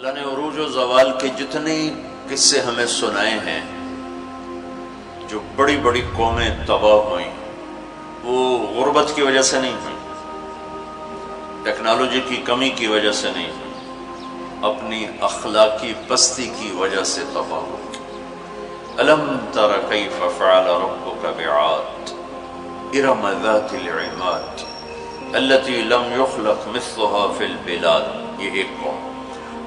اللہ نے عروج و زوال کے جتنے قصے ہمیں سنائے ہیں، جو بڑی بڑی قومیں تباہ ہوئیں وہ غربت کی وجہ سے نہیں ہوئی، ٹیکنالوجی کی کمی کی وجہ سے نہیں ہوئی، اپنی اخلاقی پستی کی وجہ سے تباہ ہوئی۔ الم تر کیف فعل ربک بعاد ارم ذات العماد التي لم يخلق مثلها في البلاد، یہ ایک قوم۔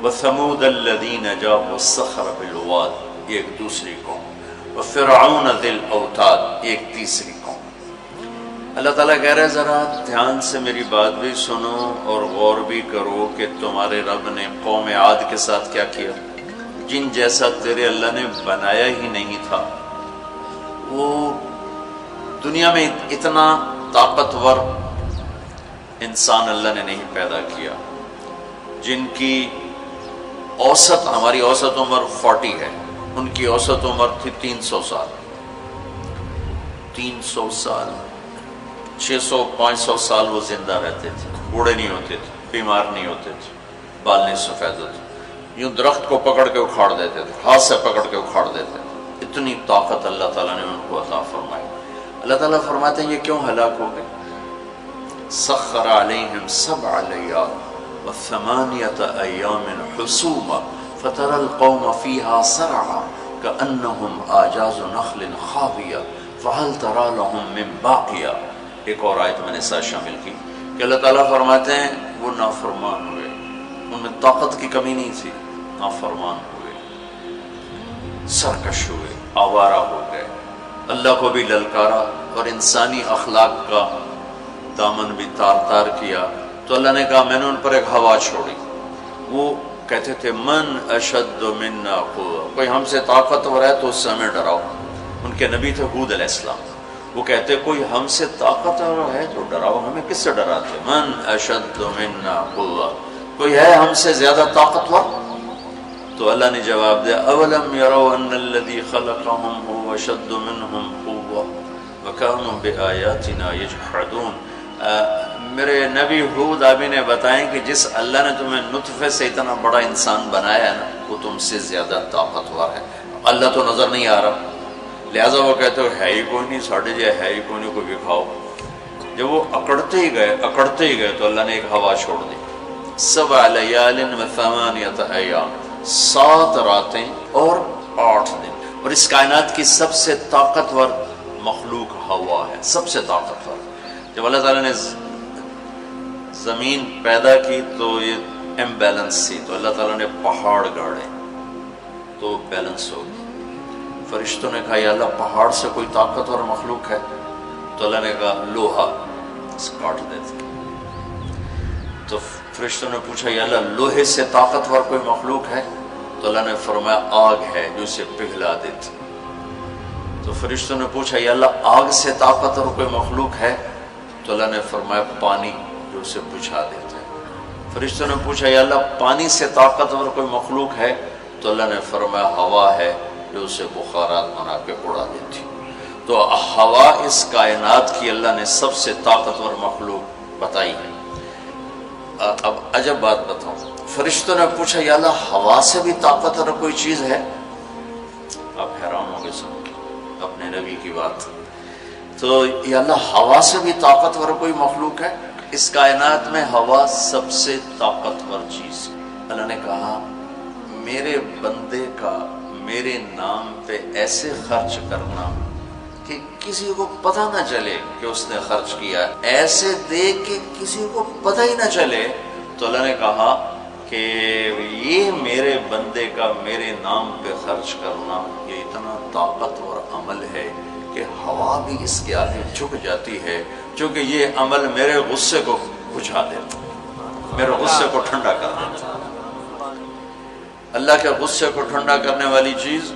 وثمود الذين جابوا الصخر بالواد، یہ ایک دوسری قوم۔ وفرعون ذی الاوتاد، ایک تیسری قوم۔ اللہ تعالیٰ کہہ رہے ہیں ذرا دھیان سے میری بات بھی سنو اور غور بھی کرو کہ تمہارے رب نے قوم عاد کے ساتھ کیا کیا، جن جیسا تیرے اللہ نے بنایا ہی نہیں تھا۔ وہ دنیا میں اتنا طاقتور انسان اللہ نے نہیں پیدا کیا، جن کی اوسط، ہماری اوسط عمر 40 ہے، ان کی اوسط عمر تھی 300 سال، 300 سال، 600-500 سال وہ زندہ رہتے تھے، بوڑھے نہیں ہوتے تھے، بیمار نہیں ہوتے تھے، بال نہیں سفید ہوتے، یوں درخت کو پکڑ کے اکھاڑ دیتے تھے، ہاتھ سے پکڑ کے اکھاڑ دیتے تھے۔ اتنی طاقت اللہ تعالیٰ نے ان کو عطا فرمائی۔ اللہ تعالیٰ فرماتے ہیں یہ کیوں ہلاک ہو گئے؟ سخر علیہم 7 لیال وثمانیۃ ایام حسوما فتری القوم فیہا سرعا کأنہم اعجاز نخل خاویہ فہل تری لہم من باقیہ۔ ایک اور آیت میں نے ساتھ شامل کی کہ اللہ تعالیٰ فرماتے ہیں وہ نافرمان ہوئے، ان میں طاقت کی کمی نہیں تھی، نافرمان ہوئے، سرکش ہوئے، آوارہ ہو گئے، اللہ کو بھی للکارا اور انسانی اخلاق کا دامن بھی تار تار کیا۔ تو اللہ نے کہا میں نے ان پر ایک ہوا چھوڑی، وہ کہتے تھے من اشد منا قوة، کوئی ہم سے طاقتور ہے تو اس سے ہمیں ڈراؤ۔ ان کے نبی تھے ہود علیہ السلام، وہ کہتے کوئی ہم سے طاقتور ہے تو ڈراؤ، ہمیں کس سے ڈراتے؟ من اشد منا قوة، کوئی ہے ہم سے زیادہ طاقتور؟ تو اللہ نے جواب دیا اولم یروا ان الذی خلقهم هو اشد منهم قوة وكانوا بآیاتنا یجحدون۔ میرے نبی ہود آبی نے بتائیں کہ جس اللہ نے تمہیں نطفے سے اتنا بڑا انسان بنایا ہے نا، وہ تم سے زیادہ طاقتور ہے۔ اللہ تو نظر نہیں آ رہا، لہٰذا وہ کہتے ہو ہے ہی کوئی نہیں، ساڑھے جائے ہے ہی کوئی نہیں، کوئی دکھاؤ۔ جب وہ اکڑتے ہی گئے تو اللہ نے ایک ہوا چھوڑ دی۔ 7 لیال وثمانیۃ ایام، 7 راتیں اور 8 دن، اور اس کائنات کی سب سے طاقتور مخلوق ہوا ہے، سب سے طاقتور۔ جب اللہ تعالیٰ نے زمین پیدا کی تو یہ امبیلنس تھی، تو اللہ تعالیٰ نے پہاڑ گاڑے تو بیلنس ہو گئی۔ فرشتوں نے کہا یا اللہ پہاڑ سے کوئی طاقتور مخلوق ہے؟ تو اللہ نے کہا لوہا، کاٹ دیتے۔ تو فرشتوں نے پوچھا یا اللہ لوہے سے طاقتور کوئی مخلوق ہے؟ تو اللہ نے فرمایا آگ ہے جو اسے پگھلا دیتی۔ تو فرشتوں نے پوچھا یا اللہ آگ سے طاقتور کوئی مخلوق ہے؟ تو اللہ نے فرمایا پانی جو اسے بجھا دیتا ہے۔ فرشتوں نے پوچھا یا اللہ پانی سے طاقتور کوئی مخلوق ہے؟ تو اللہ نے فرمایا ہوا ہے جو اسے بخارات بنا کے اڑا دیتی۔ تو ہوا اس کائنات کی اللہ نے سب سے طاقتور مخلوق بتائی ہے۔ اب عجب بات بتاؤں، فرشتوں نے پوچھا یا اللہ ہوا سے بھی طاقتور کوئی چیز ہے؟ آپ حیران ہوں گے سن کے اپنے نبی کی بات۔ تو یا اللہ ہوا سے بھی طاقتور کوئی مخلوق ہے؟ اس کائنات میں ہوا سب سے طاقتور چیز۔ اللہ نے کہا میرے بندے کا میرے نام پہ ایسے خرچ کرنا کہ کسی کو پتہ نہ چلے کہ اس نے خرچ کیا، ایسے دے کہ کسی کو پتہ ہی نہ چلے۔ تو اللہ نے کہا کہ یہ میرے بندے کا میرے نام پہ خرچ کرنا یہ اتنا طاقتور عمل ہے کہ ہوا بھی اس کے آگے جھک جاتی ہے، چونکہ یہ عمل میرے غصے کو بجھا دیتا، میرے غصے کو ٹھنڈا کر دیتا۔ اللہ کے غصے کو ٹھنڈا کرنے والی چیز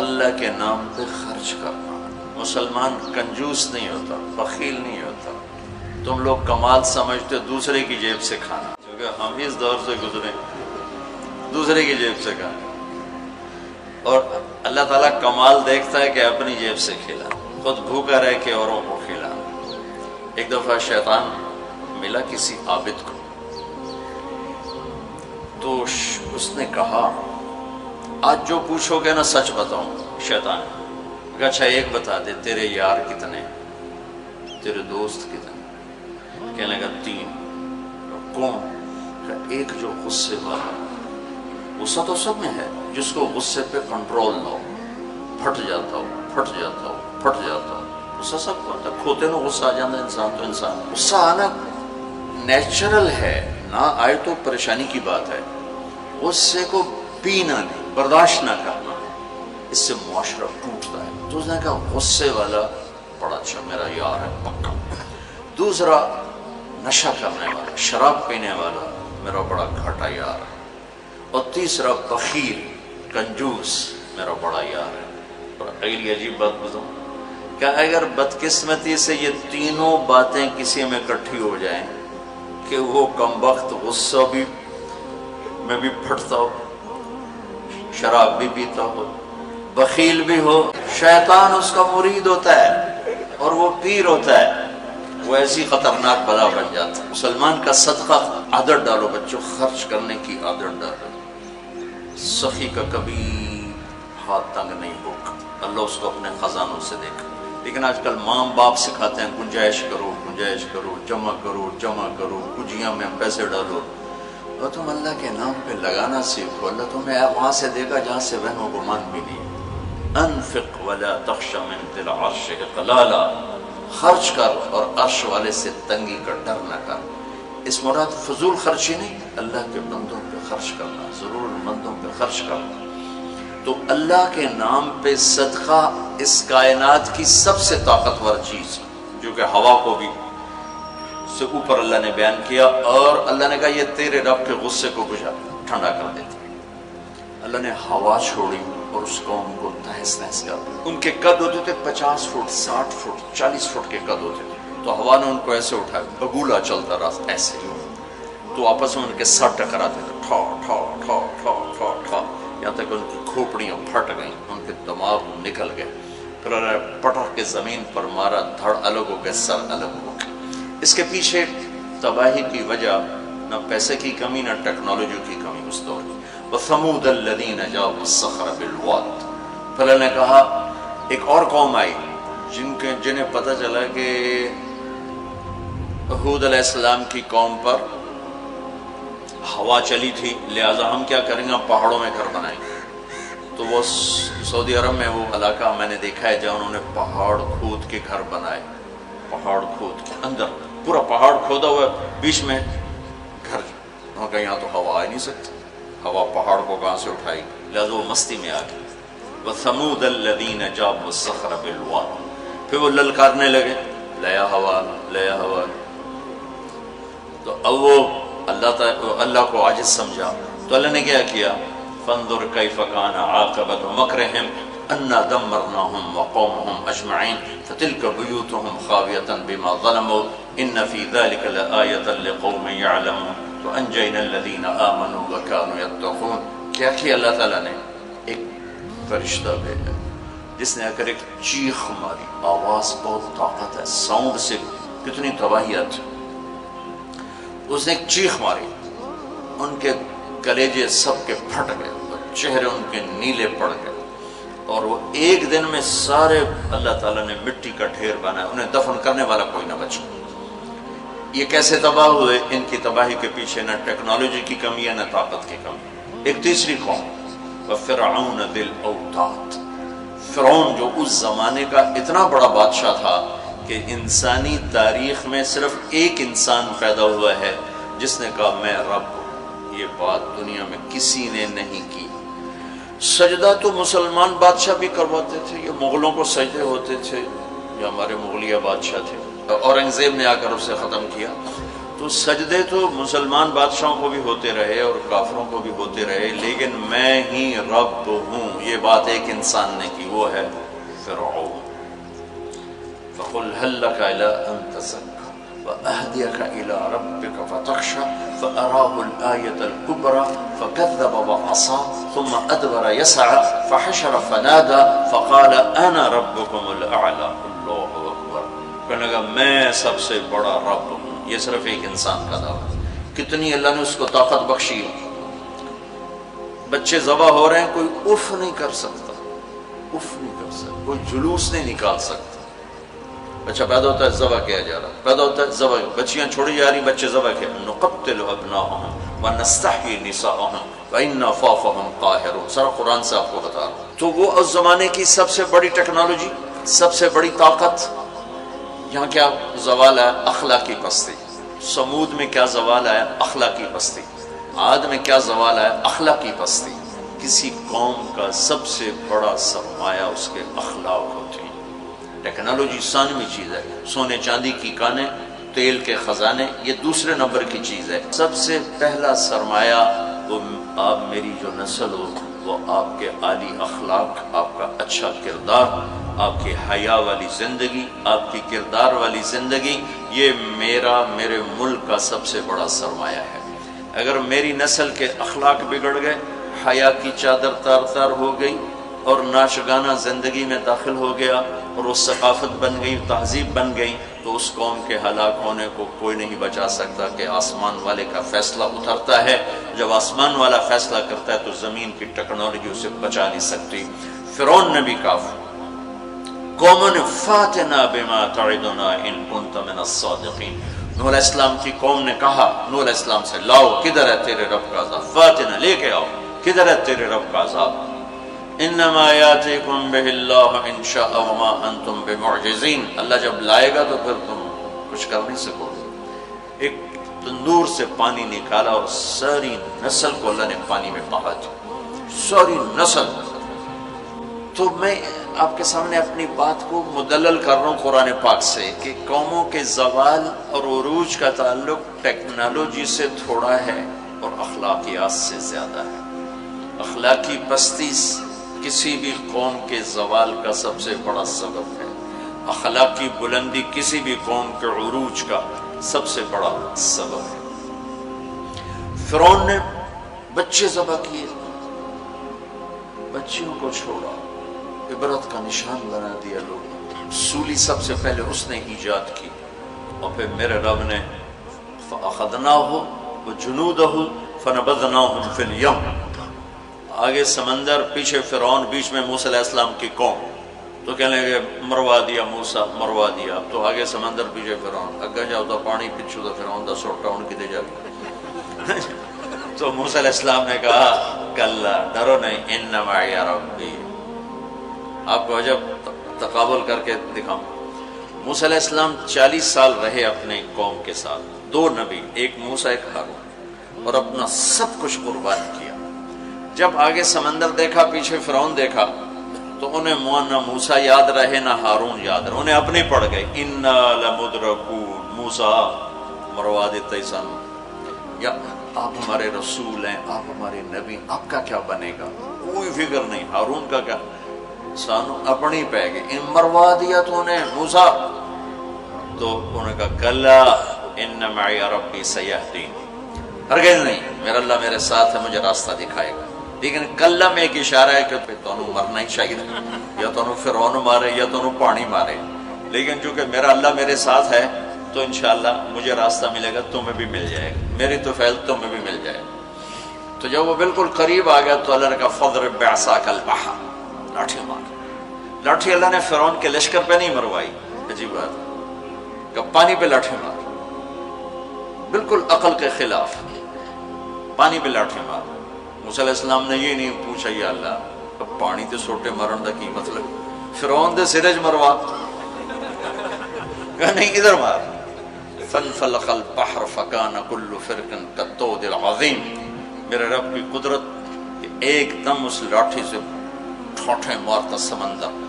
اللہ کے نام پہ خرچ کرنا۔ مسلمان کنجوس نہیں ہوتا، بخیل نہیں ہوتا۔ تم لوگ کمال سمجھتے دوسرے کی جیب سے کھانا، کیونکہ ہم اس دور سے گزرے، دوسرے کی جیب سے کھانا، اور اللہ تعالیٰ کمال دیکھتا ہے کہ اپنی جیب سے کھلا، خود بھوکا رہ کے اوروں کو کھلا۔ ایک دفعہ شیطان ملا کسی عابد کو، تو اس نے کہا آج جو پوچھو گے نا سچ بتاؤں. شیطان کہ اچھا ایک بتا دے تیرے یار کتنے, تیرے دوست کتنے؟ کہنے لگا 3. کون؟ کہ ایک جو غصے والا, غصہ تو سب میں ہے, جس کو غصے پہ کنٹرول نہ ہو, پھٹ جاتا ہو پھٹ جاتا ہو پھٹ جاتا ہو. غصہ سب کو آتا ہے, کھوتے نو غصہ آ جاتا ہے انسان تو انسان. غصہ آنا نیچرل ہے, نہ آئے تو پریشانی کی بات ہے. غصے کو پینا نہیں, برداشت نہ کرنا, اس سے معاشرہ ٹوٹتا ہے. تو اس نے کہا غصے والا بڑا اچھا میرا یار ہے پکا. دوسرا نشہ کرنے والا, شراب پینے والا میرا بڑا گھاٹا یار ہے. اور تیسرا بخیل کنجوس میرا بڑا یار ہے. اور اگلی عجیب بات بتاؤں کہ اگر بدقسمتی سے یہ تینوں باتیں کسی میں اکٹھی ہو جائیں کہ وہ کمبخت غصہ بھی میں بھی پھٹتا ہو, شراب بھی پیتا ہو, بخیل بھی ہو, شیطان اس کا مرید ہوتا ہے اور وہ پیر ہوتا ہے, وہ ایسی خطرناک بلا بن جاتا ہے. مسلمان کا صدقہ عادت ڈالو بچوں, خرچ کرنے کی عادت ڈالو. سخی کا کبھی ہاتھ تنگ نہیں ہوگا, اللہ اس کو اپنے خزانوں سے دیکھا. لیکن آج کل ماں باپ سکھاتے ہیں گنجائش کرو گنجائش کرو, جمع کرو جمع کرو, کجیاں میں پیسے ڈالو. اور تم اللہ کے نام پہ لگانا سیکھو, اللہ تمہیں وہاں سے دے گا جہاں سے وہم و گمان بھی نہیں. انفق ولا تخش من ذی العرش اقلالا, خرچ کر اور عرش والے سے تنگی کا ڈر نہ کر. اس مراد فضول خرچی نہیں, اللہ کے بندوں پہ خرچ کرنا, ضرورت مندوں پہ خرچ کرنا. تو اللہ کے نام پہ صدقہ اس کائنات کی سب سے طاقتور چیز, جو کہ ہوا کو بھی سے اوپر اللہ نے بیان کیا, اور اللہ نے کہا یہ تیرے رب کے غصے کو بجھا ٹھنڈا کر دیتی. اللہ نے ہوا چھوڑی اور اس قوم کو تہس نہس کر دیا. ان کے قد ہوتے تھے 50 فٹ 60 فٹ 40 فٹ کے قد ہوتے تھے, تو ہوا نے ان کو ایسے اٹھایا, بگولا چلتا رہا ایسے, تو آپس میں ان کے سر ٹکراتے تھے, ٹھا ٹھا ٹھا ٹھا ٹھا ٹھا, یہاں تک ان کی کھوپڑیاں پھٹ گئیں, ان کے دماغ نکل گئے. پھر انہوں نے پٹک کے زمین پر مارا, دھڑ الگ ہو گئے, سر الگ ہو گئے. اس کے پیچھے تباہی کی وجہ نہ پیسے کی کمی نہ ٹیکنالوجی کی کمی اس دور کی. وَثَمُودَ الَّذِينَ جَابُوا الصَّخْرَ بِالْوَادِ, پھر اللہ نے کہا ایک اور قوم آئی جنہیں پتہ چلا کہ ہود علیہ السلام کی قوم پر ہوا چلی تھی, لہٰذا ہم کیا کریں گے, پہاڑوں میں گھر بنائیں گے. تو وہ سعودی عرب میں وہ علاقہ میں نے دیکھا ہے جہاں انہوں نے پہاڑ کھود کے گھر بنائے, پہاڑ کھود کے اندر پورا پہاڑ کھودا ہوا, بیچ میں گھر. وہاں کہ یہاں تو ہوا آ نہیں سکتی, ہوا پہاڑ کو کہاں سے اٹھائی, لہٰذا وہ مستی میں آ گئی. وَثَمُودَ الَّذِينَ جَابُوا الصَّخْرَ بِالْوَادِ, پھر وہ للکارنے لگے, لیا ہوا لیا ہوا. تو اب وہ اللہ کو عاجز سمجھا, تو اللہ نے کیا کیا, فَانظُرْ كَيْفَ كَانَ عَاقِبَةُ مَكْرِهِمْ أَنَّا دَمَّرْنَاهُمْ وَقَوْمَهُمْ أَجْمَعِينَ فَتِلْكَ بُيُوتُهُمْ خَاوِيَةً بِمَا ظَلَمُوا إِنَّ فِي ذَلِكَ لَآيَةً لِقَوْمٍ يَعْلَمُونَ وَأَنجَيْنَا الَّذِينَ آمَنُوا وَكَانُوا يَتَّقُونَ. کیا کیا اللہ تعالیٰ نے, ایک فرشتہ بھیجا جس نے اگر ایک چیخ ماری, آواز بہت طاقت ہے, ساؤنڈ سے کتنی تباہیت. اس نے ایک چیخ ماری, ان کے کلیجے سب کے پھٹ گئے, چہرے ان کے نیلے پڑ گئے, اور وہ ایک دن میں سارے اللہ تعالیٰ نے مٹی کا ڈھیر بنایا, انہیں دفن کرنے والا کوئی نہ بچا. یہ کیسے تباہ ہوئے؟ ان کی تباہی کے پیچھے نہ ٹیکنالوجی کی کمی ہے نہ طاقت کی کمی. ایک تیسری قوم, وَفِرْعَوْنَ ذِي الْأَوْتَادِ, فرعون جو اس زمانے کا اتنا بڑا بادشاہ تھا کہ انسانی تاریخ میں صرف ایک انسان پیدا ہوا ہے جس نے کہا میں رب ہوں. یہ بات دنیا میں کسی نے نہیں کی. سجدہ تو مسلمان بادشاہ بھی کرواتے تھے, یہ مغلوں کو سجدے ہوتے تھے, یہ ہمارے مغلیہ بادشاہ تھے, اورنگزیب نے آ کر اسے ختم کیا. تو سجدے تو مسلمان بادشاہوں کو بھی ہوتے رہے اور کافروں کو بھی ہوتے رہے, لیکن میں ہی رب ہوں یہ بات ایک انسان نے کی, وہ ہے فرعون. فَقُلْ هَلْ لَكَ إِلَىٰ أَن تَزَكَّىٰ وَأَهْدِيَكَ إِلَىٰ رَبِّكَ فَتَخْشَىٰ فَأَرَاهُ الْآيَةَ الْكُبْرَىٰ فَكَذَّبَ وَعَصَىٰ ثُمَّ أَدْبَرَ يَسْعَىٰ فَحَشَرَ فَنَادَىٰ فَقَالَ أَنَا رَبُّكُمُ الْأَعْلَىٰ. اللہ اکبر. کہنے لگا میں سب سے بڑا رب ہوں. یہ صرف ایک انسان کا دعویٰ, کتنی اللہ نے اس کو طاقت بخشی. بچے ذبح ہو رہے ہیں، کوئی اف نہیں کر سکتا، اف نہیں کر سکتا، کوئی جلوس نہیں نکال سکتا۔ بچہ پیدا ہوتا ہے ذبح کیا جا رہا، پیدا ہوتا ہے ذبح، بچیاں چھوڑی جا رہی، بچے ذبح کیا، نقتل ابناءهم ونستحيي نساءهم وإنا فوقهم قاهرون، سارا قرآن سے آپ کو بتا رہا ہوں۔ تو وہ اس زمانے کی سب سے بڑی ٹیکنالوجی، سب سے بڑی طاقت، یہاں کیا زوال ہے؟ اخلاقی پستی۔ سمود میں کیا زوال ہے؟ اخلاقی پستی۔ عاد میں کیا زوال ہے؟ اخلاقی پستی۔ کسی قوم کا سب سے بڑا سرمایہ اس کے اخلاق ہوتے ہیں۔ ٹیکنالوجی ثانوی چیز ہے، سونے چاندی کی کانیں، تیل کے خزانے، یہ دوسرے نمبر کی چیز ہے۔ سب سے پہلا سرمایہ وہ آپ میری جو نسل ہو، وہ آپ کے عالی اخلاق، آپ کا اچھا کردار، آپ کی حیا والی زندگی، آپ کی کردار والی زندگی، یہ میرے ملک کا سب سے بڑا سرمایہ ہے۔ اگر میری نسل کے اخلاق بگڑ گئے، حیا کی چادر تار تار ہو گئی اور ناشگانہ زندگی میں داخل ہو گیا اور وہ ثقافت بن گئی، تہذیب بن گئی، تو اس قوم کے ہلاک ہونے کو کوئی نہیں بچا سکتا کہ آسمان والے کا فیصلہ اترتا ہے۔ جب آسمان والا فیصلہ کرتا ہے تو زمین کی ٹیکنالوجی اسے بچا نہیں سکتی۔ فرعون نے بھی کہا، قوم نے فاتنا بما تعدنا ان کنت من الصادقین، نوح علیہ السلام کی قوم نے کہا نوح علیہ السلام سے، لاؤ کدھر ہے تیرے رب کا عذاب، فاتنا لے کے آؤ، کدھر ہے تیرے رب کا عذاب، انما یاتیکم بہ اللہ ان شاء وما انتم بمعجزین، اللہ جب لائے گا تو پھر تم کچھ کر نہیں سکو گے۔ ایک تندور سے پانی نکالا اور ساری نسل کو اللہ نے پانی میں بہا دیا، ساری نسل۔ تو میں آپ کے سامنے اپنی بات کو مدلل کر رہا ہوں قرآن پاک سے کہ قوموں کے زوال اور عروج کا تعلق ٹیکنالوجی سے تھوڑا ہے اور اخلاقیات سے زیادہ ہے۔ اخلاقی پستی کسی بھی قوم کے زوال کا سب سے بڑا سبب ہے، اخلاقی بلندی کسی بھی قوم کے عروج کا سب سے بڑا سبب ہے۔ فرعون نے بچے ذبح کیے، بچیوں کو چھوڑا، عبرت کا نشان بنا دیا لوگ۔ سولی سب سے پہلے اس نے ایجاد کی، اور پھر میرے رب نے فَأَخَذْنَاهُ وَجُنُودَهُ فَنَبَذْنَاهُمْ فِي الْيَمِّ، آگے سمندر، پیچھے فرعون، بیچ میں موسیٰ علیہ السلام کی قوم، تو کہنے لگے مروا دیا موسیٰ، مروا دیا، تو آگے سمندر پیچھے فرعون، اگے جاؤ تو پانی پچھو تو فرعون دا سوٹا ان کی دے جا گیا۔ تو موسیٰ علیہ السلام نے کہا کلا، ڈرو نہیں، ان معی ربی، آپ کو عجب تقابل کر کے دکھاؤں۔ موسیٰ علیہ السلام 40 سال رہے اپنے قوم کے ساتھ، 2 نبی، ایک موسیٰ ایک ہارون، اور اپنا سب کچھ قربان کیا۔ جب آگے سمندر دیکھا، پیچھے فرعون دیکھا، تو انہیں نہ موسیٰ یاد رہے نہ ہارون یاد رہے، انہیں اپنے پڑ گئے، انا لمدرکون، موسیٰ مروا دیتے سن، یا آپ ہمارے رسول ہیں، آپ ہمارے نبی، آپ کا کیا بنے گا، کوئی فکر نہیں، ہارون کا کیا، سانو اپنی پہ گئے، ان مروا دیا تو انہیں موسیٰ، تو انہوں نے کہا کلا ان معی ربی سیہدین، ہرگز نہیں، میرا اللہ میرے ساتھ ہے، مجھے راستہ دکھائے گا۔ لیکن کلا میں ایک اشارہ ہے کہ تمہیں مرنا ہی چاہیے، یا تمہیں فرعون مارے یا تمہیں پانی مارے، لیکن چونکہ میرا اللہ میرے ساتھ ہے تو انشاءاللہ مجھے راستہ ملے گا، تمہیں بھی مل جائے گا، میری تو فعل تمہیں بھی مل جائے گا۔ تو جب وہ بالکل قریب آ گیا تو اللہ نے کہا فضرب بعصاک البحر، لاٹھی مار۔ لاٹھی اللہ نے فرعون کے لشکر پہ نہیں مروائی، عجیب بات ہے، کہ پانی پہ لاٹھی مار، بالکل عقل کے خلاف، پانی پہ لاٹھی مار۔ موسیٰ علیہ السلام نے یہ نہیں پوچھا یا اللہ اب پانی تے سوٹے مارن دا کی مطلب، فرعون دے سرج مروا، کہا نہیں ادھر مار۔ فانفلق البحر فکان کل فرق کالطود العظیم، میرے رب کی قدرت، ایک دم اس لاٹھی سے ٹھوٹے مارتا سمندر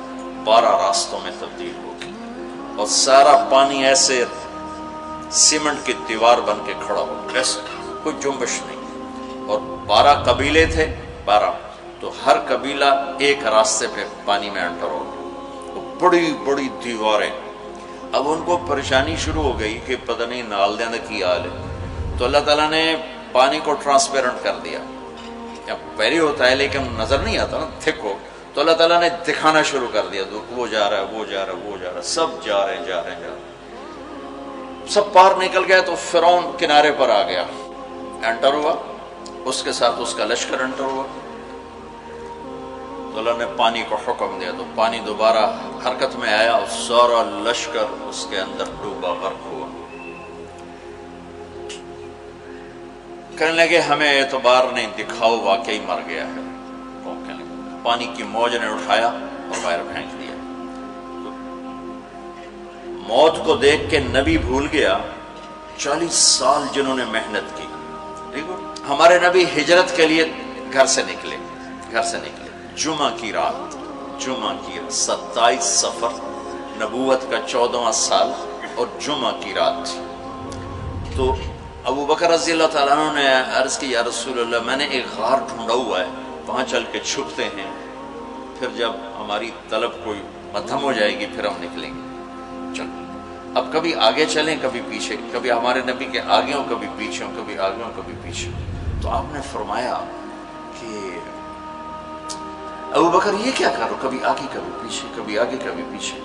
12 راستوں میں تبدیل ہو گیا، اور سارا پانی ایسے سیمنٹ کی دیوار بن کے کھڑا ہو، ایسے کوئی جنبش نہیں، اور 12 قبیلے تھے، 12، تو ہر قبیلہ ایک راستے پہ پانی میں انٹر ہو گیا، بڑی بڑی دیواریں۔ اب ان کو پریشانی شروع ہو گئی کہ پتہ نہیں نال دینا کی حال ہے، تو اللہ تعالیٰ نے پانی کو ٹرانسپیرنٹ کر دیا، یا پہلے ہوتا ہے لیکن نظر نہیں آتا نا، تھک ہو، تو اللہ تعالیٰ نے دکھانا شروع کر دیا، وہ جا رہا ہے، وہ جا رہا ہے، وہ جا رہا ہے، سب جا رہے ہیں، جا رہے ہیں، جا رہے ہیں، سب پار نکل گیا، تو فرعون کنارے پر آ گیا، انٹر ہوا، اس کے ساتھ اس کا لشکر انٹر ہوا، تو اللہ نے پانی کو حکم دیا تو پانی دوبارہ حرکت میں آیا اور سارا لشکر اس کے اندر ڈوبا، غرق ہوا۔ کہنے لگے ہمیں اعتبار نہیں، دکھاؤ واقعی مر گیا ہے۔ پانی کی موج نے اٹھایا اور باہر پھینک دیا۔ موت کو دیکھ کے نبی بھول گیا 40 سال جنہوں نے محنت کی۔ دیکھو ہمارے نبی ہجرت کے لیے گھر سے نکلے جمعہ کی رات 27 صفر، نبوت کا 14واں سال اور جمعہ کی رات تھی۔ تو ابو بکر رضی اللہ تعالیٰ عنہ نے عرض کی یا رسول اللہ میں نے ایک غار ڈھونڈا ہوا ہے، وہاں چل کے چھپتے ہیں، پھر جب ہماری طلب کوئی مدھم ہو جائے گی پھر ہم نکلیں گے۔ چلو اب کبھی آگے چلیں کبھی پیچھے، کبھی ہمارے نبی کے آگے ہوں کبھی پیچھے ہوں، کبھی آگے ہوں کبھی پیچھے۔ تو آپ نے فرمایا کہ ابو بکر یہ کیا کرو، کبھی آگے کبھی پیچھے، کبھی آگے کبھی پیچھے۔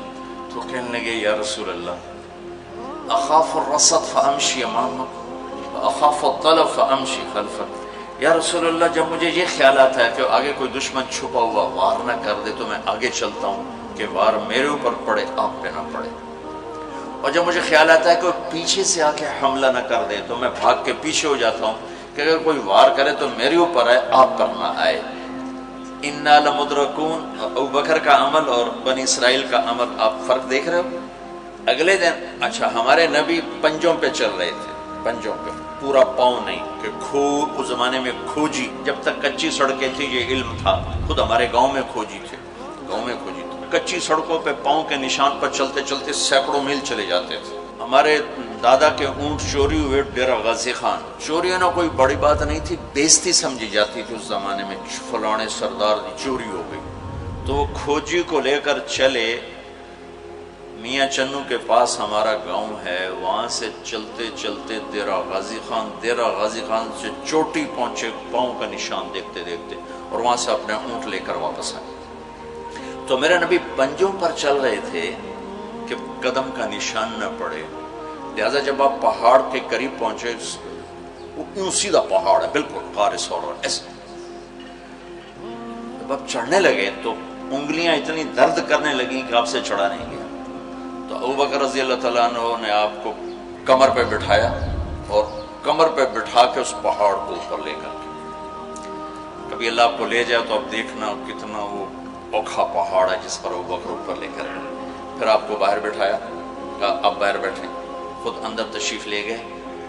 تو کہنے لگے یا رسول اللہ اخاف الرصد فامشی امامک واخاف الطلب فامشی خلفک۔ یا رسول اللہ جب مجھے یہ خیال آتا ہے کہ آگے کوئی دشمن چھپا ہوا وار نہ کر دے تو میں آگے چلتا ہوں کہ وار میرے اوپر پڑے آپ پہ نہ پڑے، اور جب مجھے خیال آتا ہے کہ پیچھے سے آ کے حملہ نہ کر دے تو میں بھاگ کے پیچھے ہو جاتا ہوں کہ اگر کوئی وار کرے تو میرے اوپر آئے آپ پر نہ آئے۔ انا لمدرکون، ابو بکر کا عمل اور بنی اسرائیل کا عمل آپ فرق دیکھ رہے ہو۔ اگلے دن اچھا ہمارے نبی پنجوں پہ چل رہے تھے، پنجوں پہ، پورا پاؤں نہیں کہ اس زمانے میں کھوجی، جب تک کچی سڑکیں تھی یہ علم تھا، خود ہمارے گاؤں میں کھوجی تھے، کچی سڑکوں پہ پاؤں کے نشان پر چلتے چلتے سینکڑوں میل چلے جاتے تھے۔ ہمارے دادا کے اونٹ چوری ہوئے ڈیرہ غازی خان، چوری ہونا کوئی بڑی بات نہیں تھی، بےزتی سمجھی جاتی تھی اس زمانے میں، فلانے سردار دی چوری ہو گئی۔ تو وہ کھوجی کو لے کر چلے، میاں چنو کے پاس ہمارا گاؤں ہے، وہاں سے چلتے چلتے ڈیرہ غازی خان سے چوٹی پہنچے، پاؤں کا نشان دیکھتے دیکھتے، اور وہاں سے اپنے اونٹ لے کر واپس آئے۔ تو میرے نبی پنجوں پر چل رہے تھے کہ قدم کا نشان نہ پڑے، لہذا جب آپ پہاڑ کے قریب پہنچے، وہ یوں سیدھا پہاڑ ہے بالکل قارس ہو رہا ہے ایسے، جب آپ چڑھنے لگے تو انگلیاں اتنی درد کرنے لگیں کہ آپ سے چڑھا نہیں گیا۔ تو ابو بکر رضی اللہ تعالیٰ عنہ نے آپ کو کمر پہ بٹھایا اور کمر پہ بٹھا کے اس پہاڑ کو اوپر لے کر کے، کبھی اللہ آپ کو لے جائے تو آپ دیکھنا کتنا وہ اوکھا پہاڑ ہے جس پر ابو بکر اوپر لے کر گئے۔ پھر آپ کو باہر بٹھایا، کہا آپ باہر بیٹھیں، خود اندر تشریف لے گئے۔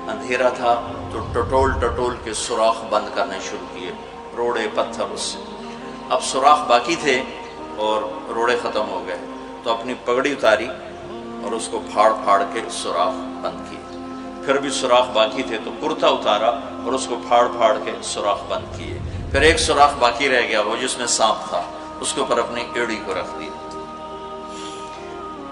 اندھیرا تھا تو ٹٹول کے سوراخ بند کرنے شروع کیے، روڑے پتھر اس سے۔ اب سوراخ باقی تھے اور روڑے ختم ہو گئے، تو اپنی پگڑی اتاری اور اس کو پھاڑ کے سوراخ بند کیے۔ پھر بھی سوراخ باقی تھے تو کرتا اتارا اور اس کو پھاڑ کے سوراخ بند کیے۔ پھر ایک سوراخ باقی رہ گیا، وہ جس میں سانپ تھا، اس کے اوپر اپنی ایڑی کو رکھ دیا۔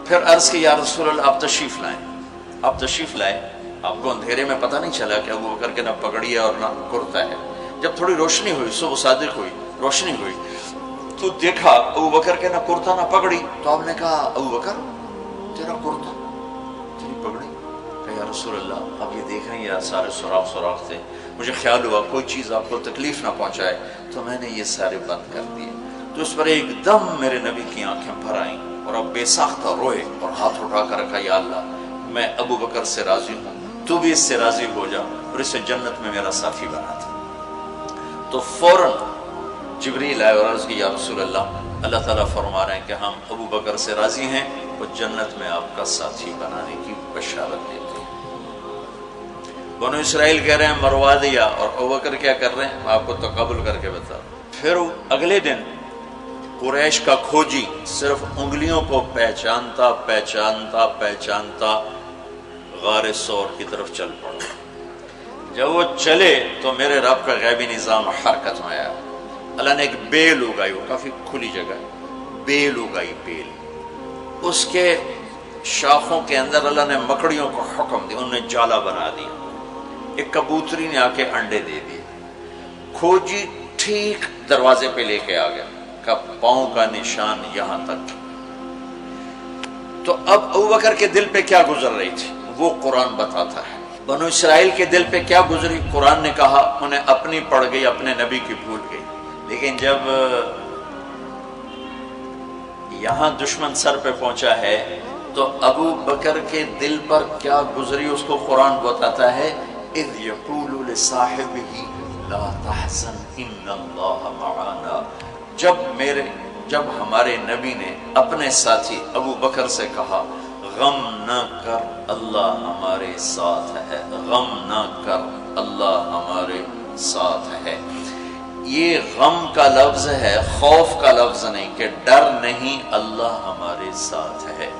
پھر عرض کی یا رسول اللہ آپ تشریف لائیں۔ آپ کو اندھیرے میں پتہ نہیں چلا کہ ابو بکر کے نہ پگڑی ہے اور نہ کرتا ہے۔ جب تھوڑی روشنی ہوئی، صبح صادق ہوئی، روشنی ہوئی تو دیکھا ابو بکر کے نہ کرتا نہ پگڑی۔ تو آپ نے کہا ابو بکر تیرا کرتا تیری پگڑی؟ کہ یا رسول اللہ آپ یہ دیکھ رہے ہیں یہ سارے سوراخ تھے، مجھے خیال ہوا کوئی چیز آپ کو تکلیف نہ پہنچائے تو میں نے یہ سارے بند کر دیے۔ تو اس پر ایک دم میرے نبی کی آنکھیں بھر آئیں اور اب بے ساختہ روئے اور ہاتھ اٹھا کر رکھا یا اللہ میں ابو بکر سے راضی ہوں، تو بھی اس سے راضی ہو جا اور اسے جنت میں میرا ساتھی بنا دے۔ تو فوراً جبریل آئے اور عرض کی یا رسول اللہ تعالیٰ فرما رہے ہیں کہ ہم ابو بکر سے راضی ہیں، وہ جنت میں آپ کا ساتھی بنانے کی بشارت دیتے ہیں۔ بنو اسرائیل کہہ رہے ہیں مروا دیا، اور ابو بکر کیا کر رہے ہیں میں آپ کو تقابل کر کے بتا۔ پھر اگلے دن قریش کا کھوجی صرف انگلیوں کو پہچانتا غار سور کی طرف چل پڑا۔ جب وہ چلے تو میرے رب کا غیبی نظام حرکت میں آیا۔ اللہ نے ایک بیل اگائی، وہ کافی کھلی جگہ ہے، بیل اگائی، بیل، اس کے شاخوں کے اندر اللہ نے مکڑیوں کو حکم دیا، انہوں نے جالا بنا دیا، ایک کبوتری نے آ کے انڈے دے دیے۔ کھوجی ٹھیک دروازے پہ لے کے آ گیا، کا پاؤں کا نشان یہاں تک۔ تو اب ابو بکر کے دل پہ کیا گزر رہی تھی وہ قرآن بتاتا ہے۔ بنو اسرائیل کے دل پہ کیا گزری قرآن نے کہا انہیں اپنی پڑ گئی، اپنے نبی کی بھول گئی۔ لیکن جب یہاں دشمن سر پہ پہنچا ہے تو ابو بکر کے دل پر کیا گزری اس کو قرآن بتاتا ہے، اذ یقول لصاحبہ لا تحزن ان اللہ معنا، جب ہمارے نبی نے اپنے ساتھی ابو بکر سے کہا غم نہ کر اللہ ہمارے ساتھ ہے، غم نہ کر اللہ ہمارے ساتھ ہے۔ یہ غم کا لفظ ہے، خوف کا لفظ نہیں کہ ڈر نہیں، اللہ ہمارے ساتھ ہے۔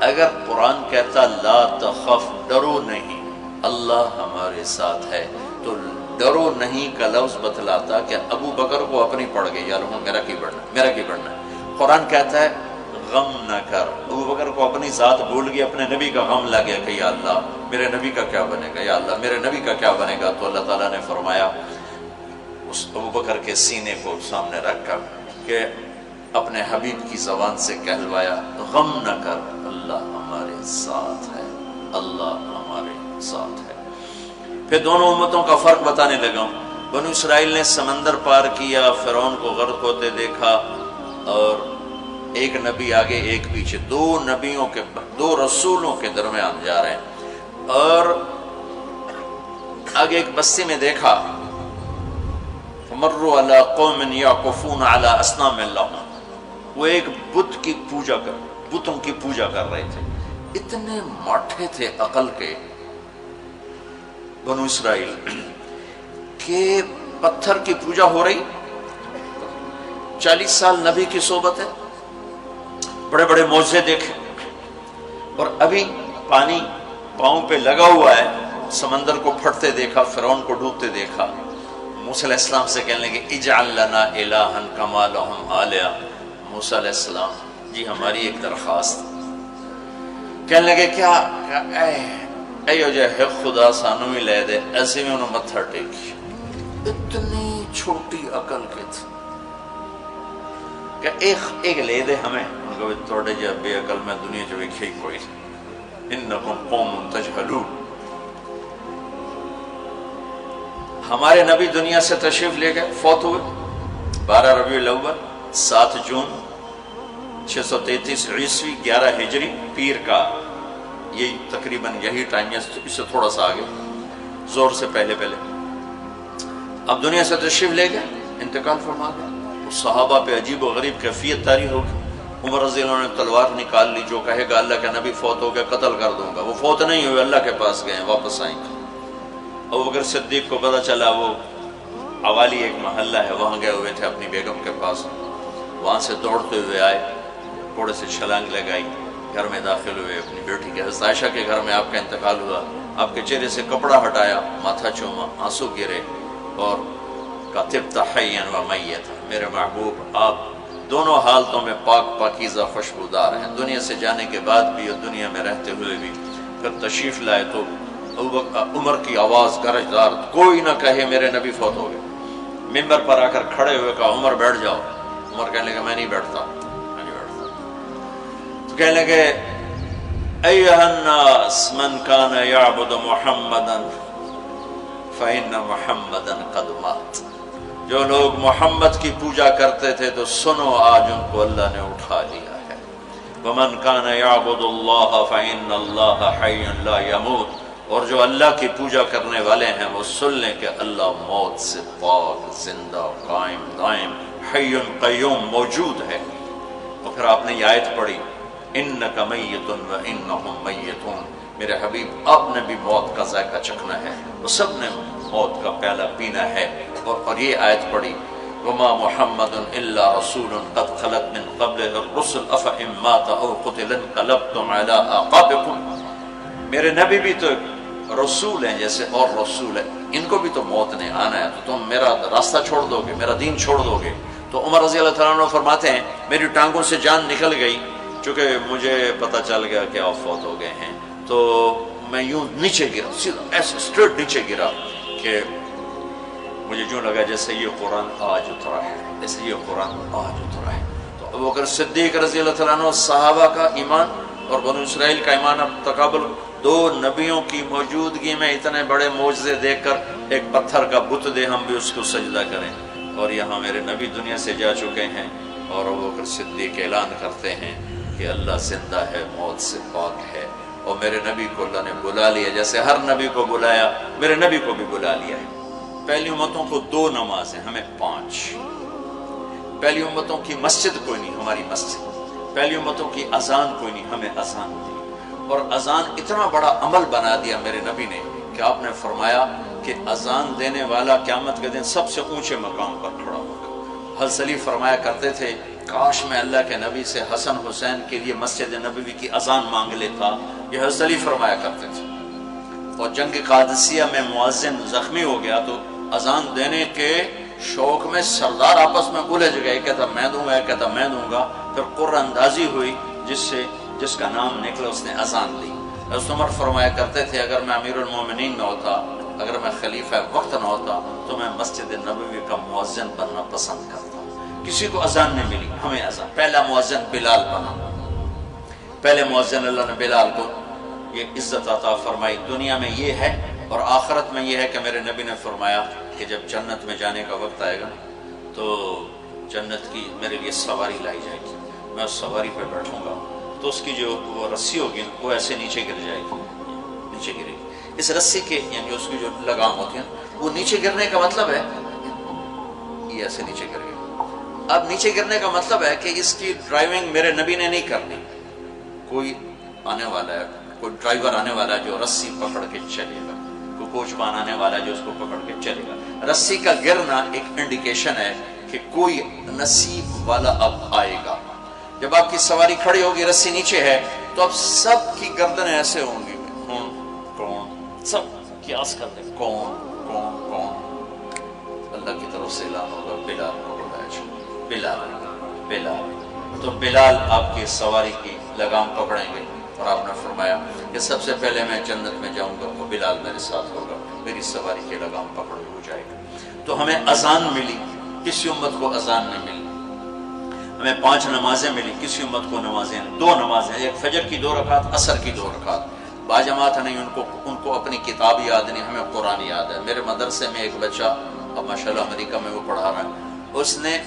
اگر قرآن کہتا لا تخف، ڈرو نہیں، اللہ ہمارے ساتھ ہے، تو ڈرو نہیں کا لفظ بتلاتا کہ ابو بکر کو اپنی پڑ گئی، یا لوگوں میرا کی بڑھنا ہے۔ قرآن کہتا ہے غم نہ کر، ابو بکر کو اپنی ذات بھول گئی، اپنے نبی کا غم لگ گیا کہ یا اللہ میرے نبی کا کیا بنے گا، یا اللہ میرے نبی کا کیا بنے گا۔ تو اللہ تعالیٰ نے فرمایا اس ابو بکر کے سینے کو سامنے رکھ کر کہ اپنے حبیب کی زبان سے کہلوایا غم نہ کر اللہ ہمارے ساتھ ہے، اللہ ہمارے ساتھ ہے۔ پھر دونوں امتوں کا فرق بتانے لگا۔ بنو اسرائیل نے سمندر پار کیا، فرعون کو غرق ہوتے دیکھا، اور ایک نبی آگے ایک پیچھے، دو رسولوں کے درمیان جا رہے ہیں، اور آگے ایک بستی میں دیکھا فمروا علی قوم یعکفون علی اصنام لہم، وہ ایک بتوں کی پوجا کر رہے تھے۔ اتنے ماٹھے تھے عقل کے بنو اسرائیل کہ پتھر کی پوجا ہو رہی، 40 سال نبی کی صحبت ہے، بڑے بڑے معجزے دیکھے، اور ابھی پانی پاؤں پہ لگا ہوا ہے، سمندر کو پھٹتے دیکھا، فرعون کو ڈوبتے دیکھا۔ موسیٰ علیہ السلام سے کہنے لگے اجعل لنا الہا کما لہم آلیہ، موسیٰ علیہ السلام جی ہماری ایک درخواست۔ کہنے لگے کیا اے جو ہے خدا سانو ہی لے دے، ایسے میں انہوں متھر ٹیکی۔ اتنی چھوٹی عقل کے تھے کہ ایک لے دے ہمیں، ان کو توڑے جا بے عقل میں دنیا جو ایک ہی کوئی، انکم قوم تجہلون۔ ہمارے نبی دنیا سے تشریف لے گئے، فوت ہوئے 12 ربیع الاول 7 جون 633 عیسوی 11 ہجری پیر کا، یہ تقریباً یہی ٹائم ہے، اس سے تھوڑا سا آگے، زور سے پہلے۔ اب دنیا سے تشریف لے گئے، انتقال فرما گئے۔ اس صحابہ پہ عجیب و غریب کیفیت طاری ہوگی۔ عمر رضی اللہ عنہ نے تلوار نکال لی، جو کہے گا اللہ کا نبی فوت ہو گیا قتل کر دوں گا۔ وہ فوت نہیں ہوئے، اللہ کے پاس گئے، واپس آئیں گے۔ ابوبکر صدیق کو پتہ چلا، وہ عوالی ایک محلہ ہے، وہاں گئے ہوئے تھے اپنی بیگم کے پاس، وہاں سے دوڑتے ہوئے آئے، گھوڑے سے چھلانگ لگائی، گھر میں داخل ہوئے، اپنی بیٹی کے حضرت عائشہ کے گھر میں آپ کا انتقال ہوا۔ آپ کے چہرے سے کپڑا ہٹایا، ماتھا چوما، آنسو گرے، اور کہا طبت حیا و میتا، میرے محبوب آپ دونوں حالتوں میں پاک پاکیزہ خوشبودار ہیں، دنیا سے جانے کے بعد بھی اور دنیا میں رہتے ہوئے بھی۔ پھر تشریف لائے تو عمر کی آواز گرجدار، کوئی نہ کہے میرے نبی فوت ہو گئے۔ ممبر پر آ کر کھڑے ہوئے کہا عمر بیٹھ جاؤ۔ عمر کہنے لگا میں نہیں بیٹھتا۔ تو کہنے لگے ایھا الناس من کان یعبد محمدا فإن محمدا قد مات، جو لوگ محمد کی پوجا کرتے تھے تو سنو آج ان کو اللہ نے اٹھا لیا ہے۔ ومن کان یعبد اللہ فإن اللہ حی لا یموت، اور جو اللہ کی پوجا کرنے والے ہیں وہ سن لیں کہ اللہ موت سے پاک، زندہ، قائم دائم، حی قیوم، موجود ہے۔ اور پھر آپ نے یہ آیت پڑھی انک میت وانہم میتون، میرے حبیب آپ نے بھی موت کا ذائقہ چکھنا ہے، وہ سب نے موت کا پیالہ پینا ہے۔ اور یہ آیت پڑھی وما محمد الا رسول قد خلت من قبلہ الرسل افإن مات او قتل انقلبتم علی اعقابکم، میرے نبی بھی تو رسول ہیں جیسے اور رسول ہے، ان کو بھی تو موت نے آنا ہے، تو تم میرا راستہ چھوڑ دو گے، میرا دین چھوڑ دو گے۔ تو عمر رضی اللہ تعالیٰ عنہ فرماتے ہیں میری ٹانگوں سے جان نکل گئی، چونکہ مجھے پتہ چل گیا کہ آپ فوت ہو گئے ہیں، تو میں یوں نیچے گرا، سیدھا ایسے اسٹریٹ نیچے گرا کہ مجھے جو لگا جیسے یہ قرآن آج اترا ہے، جیسے یہ قرآن آج اترا ہے۔ تو ابوبکر صدیق رضی اللہ تعالیٰ عنہ صحابہ کا ایمان اور بنو اسرائیل کا ایمان اب تقابل، دو نبیوں کی موجودگی میں اتنے بڑے معجزے دیکھ کر ایک پتھر کا بت دے ہم بھی اس کو سجدہ کریں، اور یہاں میرے نبی دنیا سے جا چکے ہیں، اور ابو بکر صدیق اعلان کرتے ہیں کہ اللہ زندہ ہے، موت سے پاک ہے، اور میرے نبی کو اللہ نے بلا لیا جیسے ہر نبی کو بلایا، میرے نبی کو بھی بلا لیا ہے۔ پہلی امتوں کو 2 نمازیں، ہمیں 5۔ پہلی امتوں کی مسجد کوئی نہیں، ہماری مسجد۔ پہلی امتوں کی اذان کوئی نہیں، ہمیں اذان دی۔ اور اذان اتنا بڑا عمل بنا دیا میرے نبی نے کہ آپ نے فرمایا کہ اذان دینے والا قیامت کے دن سب سے اونچے مقام پر کھڑا ہوگا۔ حضرت علی فرمایا کرتے تھے کاش میں اللہ کے نبی سے حسن حسین کے لیے مسجد نبوی کی اذان مانگ لیتا، یہ حضرت علی فرمایا کرتے تھے۔ اور جنگ قادسیہ میں مؤذن زخمی ہو گیا تو اذان دینے کے شوق میں سردار آپس میں الجھ گئے، کہتا میں دوں گا، کہتا میں دوں گا، پھر قرہ اندازی ہوئی جس کا نام نکلا اس نے اذان دی۔ حضرت عمر فرمایا کرتے تھے اگر میں امیر المومنین نہ ہوتا، اگر میں خلیفہ وقت نہ ہوتا تو میں مسجد نبوی کا مؤذن بننا پسند کرتا۔ کسی کو اذان نہیں ملی، ہمیں اذان۔ پہلا مؤذن بلال بنا، پہلے مؤذن اللہ نے بلال کو یہ عزت عطا فرمائی۔ دنیا میں یہ ہے اور آخرت میں یہ ہے کہ میرے نبی نے فرمایا کہ جب جنت میں جانے کا وقت آئے گا تو جنت کی میرے لیے سواری لائی جائے گی، میں اس سواری پہ بیٹھوں گا تو اس کی جو وہ رسی ہوگی وہ ایسے نیچے گر جائے گی، نیچے گرے گی۔ اس رسی کے یعنی اس کی جو لگام ہوتی ہے وہ نیچے گرنے کا مطلب ہے یہ ایسے نیچے گر گئی۔ اب نیچے گرنے کا مطلب ہے کہ اس کی ڈرائیونگ میرے نبی نے نہیں کرنی، کوئی آنے والا ہے، کوئی ڈرائیور آنے والا ہے جو رسی پکڑ کے چلے گا، کوئی کوچبان آنے والا ہے جو اس کو پکڑ کے چلے گا۔ رسی کا گرنا ایک انڈیکیشن ہے کہ کوئی نصیب والا اب آئے گا۔ جب آپ کی سواری کھڑی ہوگی، رسی نیچے ہے، تو اب سب کی گردنیں ایسے ہوں گی، کون سب قیاس کر لیں کون کون کون۔ اللہ کی طرف سے اعلان ہوگا بلال کو بلایا جائے، بلال بلال۔ تو بلال آپ کی سواری کی لگام پکڑیں گے، اور آپ نے فرمایا کہ سب سے پہلے میں جنت میں جاؤں گا تو بلال میرے ساتھ ہوگا، میری سواری کی لگام پکڑ ہو جائے گا۔ تو ہمیں اذان ملی، کسی امت کو اذان نہیں ملی۔ ہمیں 5 نمازیں ملی، کسی امت کو نمازیں 2 نمازیں، ایک فجر کی 2 رکعت، عصر کی 2 رکعت۔ باجماعت نہیں، ان کو اپنی کتاب یاد نہیں، ہمیں قرآن یاد ہے۔ میرے مدرسے میں ایک بچہ اب ماشاءاللہ امریکہ میں وہ پڑھا رہا ہے، اس نے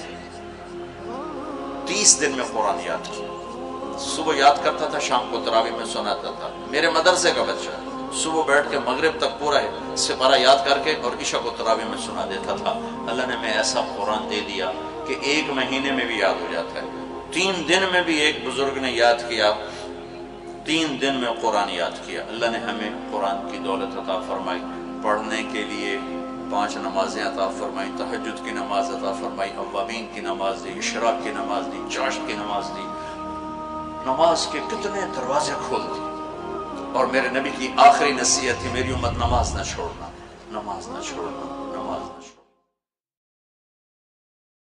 30 دن میں قرآن یاد کیا۔ صبح یاد کرتا تھا، شام کو تراویح میں سناتا تھا۔ میرے مدرسے کا بچہ صبح بیٹھ کے مغرب تک پورا سپارہ یاد کر کے اور عشاء کو تراویح میں سنا دیتا تھا۔ اللہ نے میں ایسا قرآن دے دیا کہ 1 مہینے میں بھی یاد ہو جاتا ہے۔ 3 دن میں بھی ایک بزرگ نے یاد کیا، 3 دن میں قرآن یاد کیا۔ اللہ نے ہمیں قرآن کی دولت عطا فرمائی، پڑھنے کے لیے 5 نمازیں عطا فرمائی، تہجد کی نماز عطا فرمائی، اوابین کی نماز دی، اشراق کی نماز دی، چاشت کی نماز دی۔ نماز کے کتنے دروازے کھول دی۔ اور میرے نبی کی آخری نصیحت تھی میری امت نماز نہ چھوڑنا، نماز نہ چھوڑنا، نماز نہ چھوڑنا۔